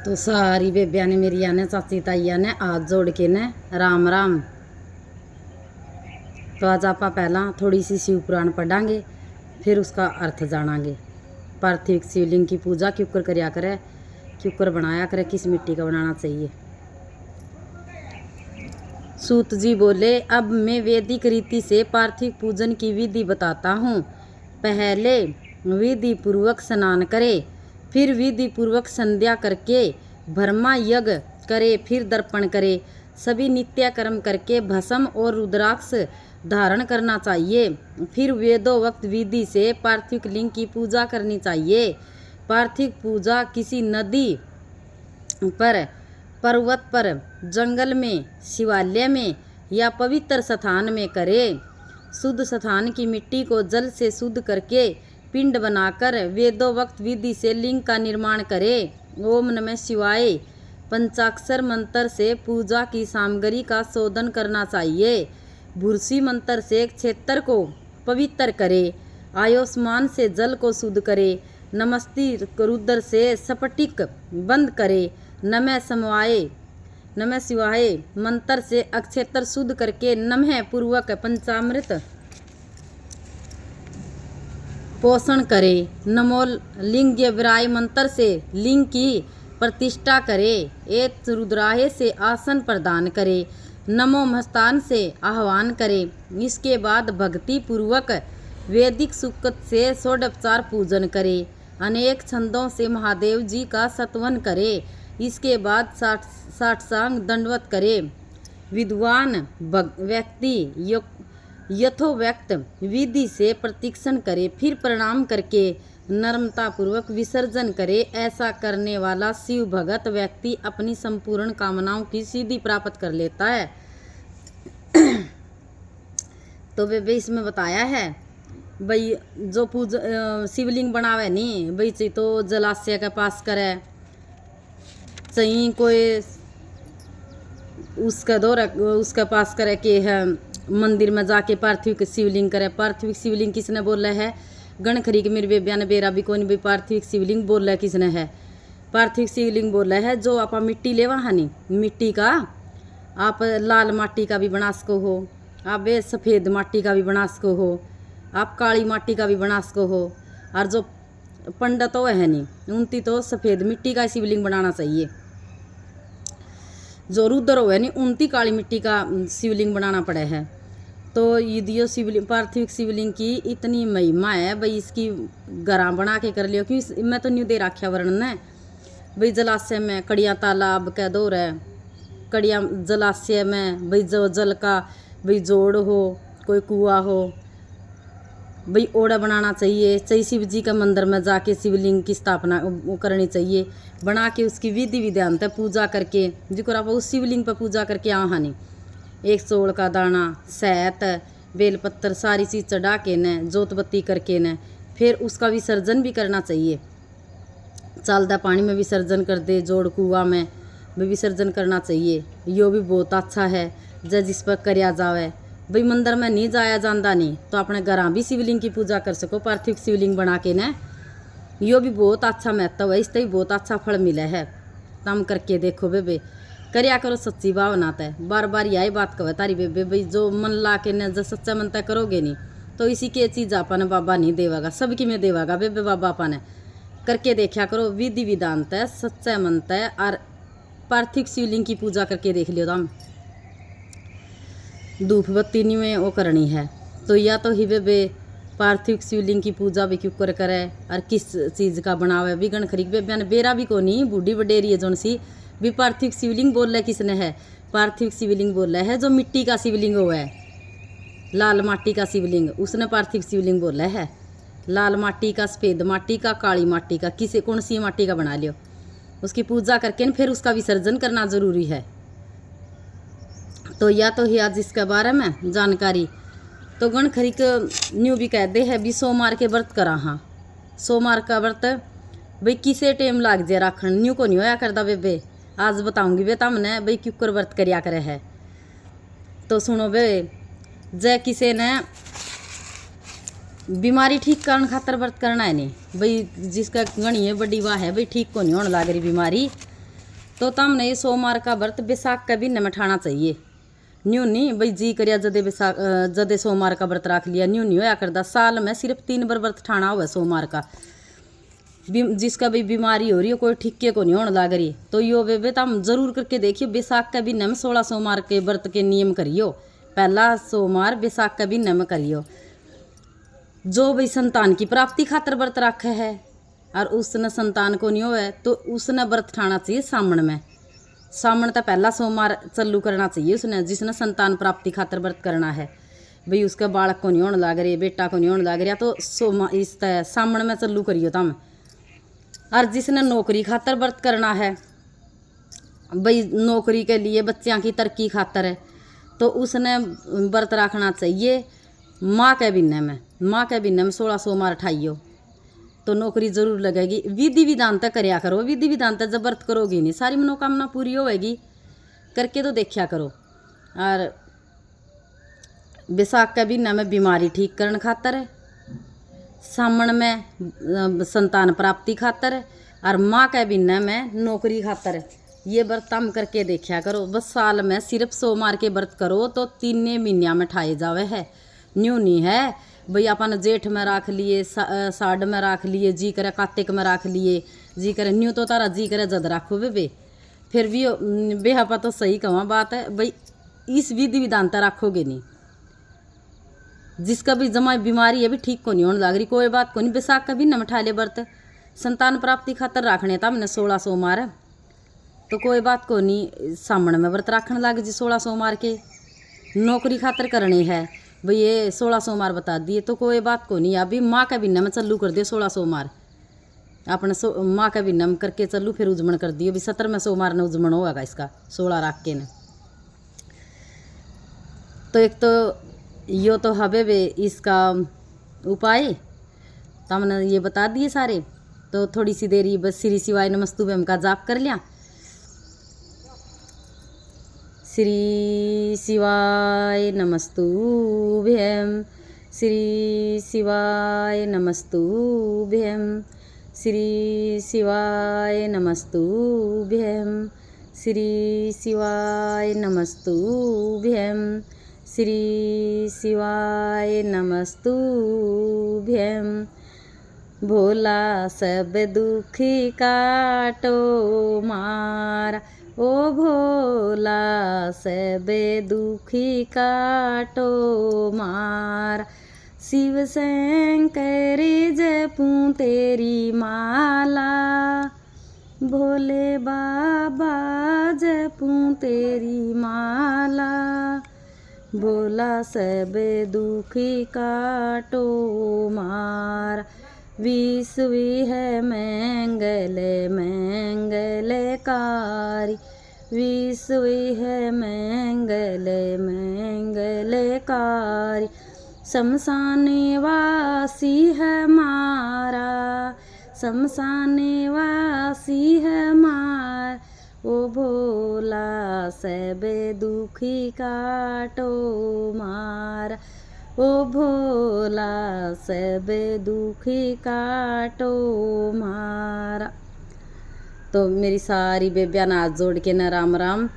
तो सारी बेबिया ने मेरी ने चाची ताइया ने हाथ जोड़ के ने राम राम। तो आज आप पहला थोड़ी सी शिव पुराण पढ़ांगे, फिर उसका अर्थ जानांगे। पार्थिव शिवलिंग की पूजा क्यों कर करया करे, क्यों कर बनाया करे, किस मिट्टी का बनाना चाहिए। सूत जी बोले, अब मैं वैदिक रीति से पार्थिव पूजन की विधि बताता हूँ। पहले विधि पूर्वक स्नान करे, फिर विधि पूर्वक संध्या करके भरमा यज्ञ करे, फिर दर्पण करे। सभी नित्य कर्म करके भस्म और रुद्राक्ष धारण करना चाहिए। फिर वेदोक्त विधि से पार्थिव लिंग की पूजा करनी चाहिए। पार्थिव पूजा किसी नदी पर, पर्वत पर, जंगल में, शिवालय में या पवित्र स्थान में करे। शुद्ध स्थान की मिट्टी को जल से शुद्ध करके पिंड बनाकर वेदोक्त विधि से लिंग का निर्माण करे। ओम नमः शिवाय पंचाक्षर मंत्र से पूजा की सामग्री का शोधन करना चाहिए। भूर्सी मंत्र से क्षेत्र को पवित्र करे। आयुष्मान से जल को शुद्ध करे। नमस्ती रुद्र से स्फटिक बंद करे। नमः शिवाय मंत्र से अक्षेत्र शुद्ध करके नमः पूर्वक पंचामृत पोषण करे। नमो लिंग विराय मंत्र से लिंग की प्रतिष्ठा करे। एक रुद्राय से आसन प्रदान करे। नमो मस्तान से आह्वान करे। इसके बाद भक्ति पूर्वक वैदिक सूक्त से षोडोपचार पूजन करे। अनेक छंदों से महादेव जी का स्तवन करे। इसके बाद साष्टांग दंडवत करे। विद्वान व्यक्ति यथोक्त विधि से प्रतीक्षण करे, फिर प्रणाम करके नम्रता पूर्वक विसर्जन करे। ऐसा करने वाला शिव भगत व्यक्ति अपनी संपूर्ण कामनाओं की सिद्धि प्राप्त कर लेता है। तो वे इसमें बताया है भाई, जो शिवलिंग बनावे नहीं भाई, चाहिए तो जलाशय के पास करे, चाहिए कोई उसके पास करे कि है मंदिर में जाके पार्थिव शिवलिंग करे। पार्थिव शिवलिंग किसने बोला है? गणखरी के मेरे बेबिया ने बेरा भी कोई भी पार्थिव शिवलिंग बोला है। किसने है पार्थिव शिवलिंग बोला है? जो आप मिट्टी लेवा हानि, मिट्टी का आप लाल माटी का भी बना सको हो, आप सफ़ेद माटी का भी बना सको हो, आप काली माटी का भी बना सको हो। और जो पंडित हो है नहीं उनती तो सफ़ेद मिट्टी का शिवलिंग बनाना चाहिए। जो रुद्र हो है नहीं उनती काली मिट्टी का शिवलिंग बनाना पड़े है। तो ये शिवलिंग पार्थिव शिवलिंग की इतनी महिमा है भाई, इसकी गरा बना के कर लियो। क्योंकि मैं तो न्यू दे रखा वर्णन है भाई, जलाशय में कड़िया तालाब कह दो रहे, कड़िया जलाशय में भाई जो जल का भाई जोड़ हो, कोई कुआ हो भाई, ओड़ा बनाना चाहिए। शिव जी के मंदिर में जाके शिवलिंग की स्थापना करनी चाहिए, बना के उसकी विधि विधान तक पूजा करके जिको आप उस शिवलिंग पर पूजा करके आहानी। एक सोल का दाना, शहद, बेलपत्तर सारी चीज़ चढ़ा के न जोत बत्ती करके न फिर उसका विसर्जन भी करना चाहिए। चालदा पानी में विसर्जन कर दे, जोड़ कुआ में भी विसर्जन करना चाहिए। यो भी बहुत अच्छा है जिस पर करया जावे भाई। मंदिर में नहीं जाया जाता नहीं तो अपने घर भी शिवलिंग की पूजा कर सको पार्थिव शिवलिंग बना के न। यो भी बहुत अच्छा महत्व है, इससे भी बहुत अच्छा फल मिला है। तम करके देखो बेबे, करया करो सच्ची भावना तय। बार बार यही बात कहे तारी बेबे भाई, जो मन ला के न जो सच्चा मन तय करोगे नहीं तो इसी के चीज़ आपा ने बाबा नहीं देवागा, सबकी में देवागा बेबे बाबा आपा ने। करके देखा करो विधि विधान तय, सच्चा मन तय, और पार्थिव शिवलिंग की पूजा करके देख लियो। तम धूप बत्ती नहीं में वो करनी है। तो या तो ही बेबे पार्थिव शिवलिंग की पूजा भी क्यों कर करे और किस चीज़ का बनावे भी गणखरी बेबिया ने बेरा भी को नहीं बूढ़ी बडेरी है जोन सी भी। पार्थिव शिवलिंग बोल रहा है किसने है? पार्थिव शिवलिंग बोल रहा है जो मिट्टी का शिवलिंग हुआ है, लाल माटी का शिवलिंग, उसने पार्थिव शिवलिंग बोला है। लाल माटी का, सफ़ेद माटी का, काली माटी का, किसी कौन सी माटी का बना लियो, उसकी पूजा करके फिर उसका विसर्जन करना ज़रूरी है। तो या तो ही आज इसके बारे में जानकारी। तो गणखरी के न्यू भी कहते हैं भी सोमवार के व्रत करा। हाँ, सोमवार का व्रत भाई किसे टाइम लाग जाए राखण, न्यू को नहीं होया करता बेबे। आज बताऊंगी बे तमने भाई क्यों कर व्रत करया करे है। तो सुनो बे, जय किसे ने बीमारी ठीक करने खातर व्रत करना है नहीं भाई, जिसका गणी है बड़ी वाह है भाई, ठीक को नहीं होने लग रही बीमारी तो तमने ये सोमवार का व्रत बैसाख का भी न मठाना चाहिए। न्यू नहीं भाई जी करिया जदे सोमवार का व्रत रख लिया, न्यू नहीं होया करदा। साल में सिर्फ 3 बार व्रत ठाना हुआ सोमवार का। जिसका भी बीमारी हो रही है कोई ठिक्के को नहीं होने लग रही, तो यो बेबे तम जरूर करके देखियो। बैसाख का भी नम 16 सोमवार के व्रत के नियम करियो। पहला सोमवार बैसाख का भी नम करियो। जो भाई संतान की प्राप्ति खातर व्रत रखे है और उसने संतान को नहीं होवे तो उसने व्रत ठाना चाहिए सामण में। सामण तो पहला सोमवार चालू करना चाहिए उसने, जिसने संतान प्राप्ति खातर व्रत करना है। भाई उसका बालक को नहीं होने लग रही, बेटा को नहीं होने लग रहा, तो इस सामण में चालू करियो तम। और जिसने नौकरी खातर व्रत करना है, भाई नौकरी के लिए बच्चों की तरक्की खातर है, तो उसने व्रत रखना चाहिए माँ के बिन्ने में। माँ के बिन्ने में 16 सोमवार ठाइयो तो नौकरी जरूर लगेगी। विधि विधान तक करया करो। विधि विधान तक जब व्रत करोगी नहीं सारी मनोकामना पूरी होएगी। करके तो देखा करो। और बैसाख का बिन्ना में बीमारी ठीक करने खातर है, सामण में संतान प्राप्ति खातर है, और माँ के बिन्ना में नौकरी खातर है। ये व्रत हम करके देखा करो। बस साल में सिर्फ सोमवार के व्रत करो तो 3 महीनिया में ठाए जावे है। न्यू नहीं है भाई अपन जेठ में रख लिए, साढ़ में रख लिए, जी करे कार्तिक में रख लिए, जी करे न्यू तो तारा जी करे जद रखो बे। फिर भी बेहापा तो सही कहा बात है भाई, इस विधि विधान तक रखोगे नहीं। जिसका भी जमा बीमारी है भी ठीक को नहीं होने लग रही, कोई बात को नहीं। बैसाख का भी न मठा ले व्रत, संतान प्राप्ति खातर रखने था हमने 16 सोमवार है, तो कोई बात को नहीं। सामने में व्रत रखने लग जी 16 सोमवार के। नौकरी खातर करने है भाई ये 16 सोमवार बता दिए, तो कोई बात को नहीं। अभी माँ का बिन्ना में चालू कर दियो 16 सोमवार अपने माँ का बिन्ना में करके चलू, फिर उजमन कर दियो। अभी 17वें सोमवार ने उजमन होगा इसका 16 रख के ने। तो एक तो यो तो हबे वे इसका उपाय तो हमने ये बता दिए सारे। तो थोड़ी सी देरी बस श्री शिवाय नमस्तुभ्यम का जाप कर लिया। श्री शिवाय नमस्तुभ्यम, श्री शिवाय नमस्तुभ्यम, श्री शिवाय नमस्तुभ्यम, श्री शिवाय नमस्तुभ्यम, श्री शिवाय नमस्तुभ्यम। भोला सब दुखी काटो मारा, ओ भोला सब दुखी काटो मारा। शिव शंकर जपूं तेरी माला, भोले बाबा जपूं तेरी माला। भोला सब दुखी काटो मार, विश्वी है मंगल मंगलकारी, विश्वी है मंगल मंगलकारी। शमशान वासी हमारा, शमशान वासी हमार। ओ भोला सब दुखी काटो मार, ओ भोला सब दुखी काटो मारा। तो मेरी सारी बेबियाँ हाथ जोड़ के न राम राम।